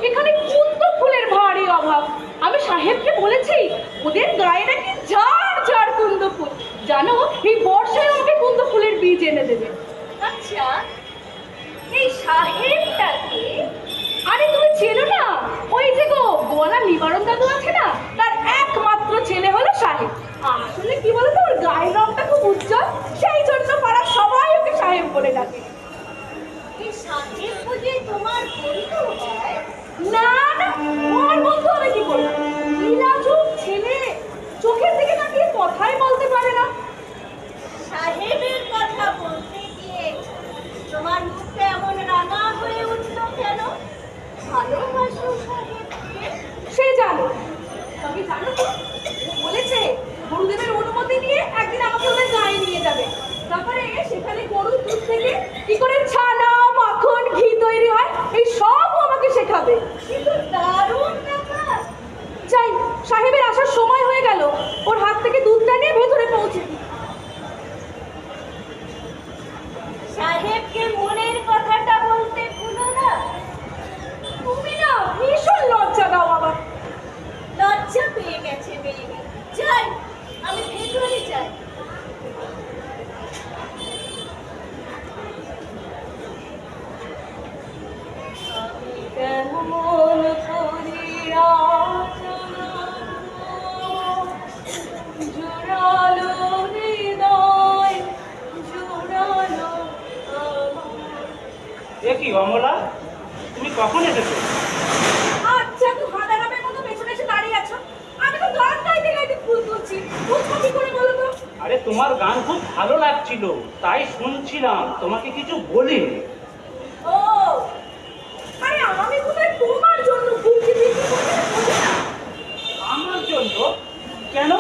এখানে কুন্দ ফুলের ভারী অভাব। আমি সাহেবকে বলেছি ওদের গায়ে নাকি ঝাড় ঝাড় কুন্দ ফুল, জানো এই বর্ষায় আমাকে কুন্দ ফুলের বীজ এনে দেবে। আচ্ছা, এই সাহেবটাকে? আরে তুমি চেনো না, ওই যে গো গোয়ালা নিবারণ দাদু আছে না, তার একমাত্র ছেলে হলো সাহেব। আসলে কি বলতো, ওর গায়ের রংটা খুব উজ্জ্বল, সেই জন্য পাড়ার সবাই ওকে সাহেব বলে ডাকে। এই সাহেব বুঝি তোমার বন্ধু হয়? না না, ওর বন্ধু হবে কি করে? কি লাজুক ছেলে, চোখের দিকে তাকিয়ে কথাই বলতে পারে না। সাহেবের কথা বলতে গিয়ে তোমার মুখটা এমন রাঙা হয়ে উঠল কেন? ভালোবাসো সাহেবকে? সে জানো, তবে জানো তো, ও বলেছে গুরুদেবের অনুমতি নিয়ে একদিন আমাকে ওদের গায়ে নিয়ে যাবে। তারপরে সেখানে গরুর দুধ থেকে কি করে ছানা, মাখন, ঘি তৈরি হয় এই সব ও আমাকে শেখাবে। কিন্তু দারুণ ব্যাপার। যাই, সাহেবের আসার সময় হয়ে গেল, ওর হাত থেকে দুধটা নিয়ে ভেতরে পৌঁছে দিই। সাহেবকে মনের কথাটা বলতে ভুলো না। তুমি না ভীষণ লজ্জা দাও আবার। লজ্জা পেয়ে গেছে মেয়ে। যাই, আমি ভেতরে যাই। কেমন করিয়া জোড়ালো হৃদয়, জোড়ালো এ কি অমলা, তুমি কখন এসেছো? আচ্ছা, তুই হাঁদারামের মতো পেছনে এসে দাঁড়িয়ে আছো, আমি তো গান গাইতে গাইতে ফুল তুলছি, বুঝছো কি করে বলো তো? আরে তোমার গান খুব ভালো লাগছিল, তাই শুনছিলাম, তোমাকে কিছু বলিনি। ও, আরে আমি কোথায় তোমার জন্য ফুল দিতে, আমার জন্য? কেন?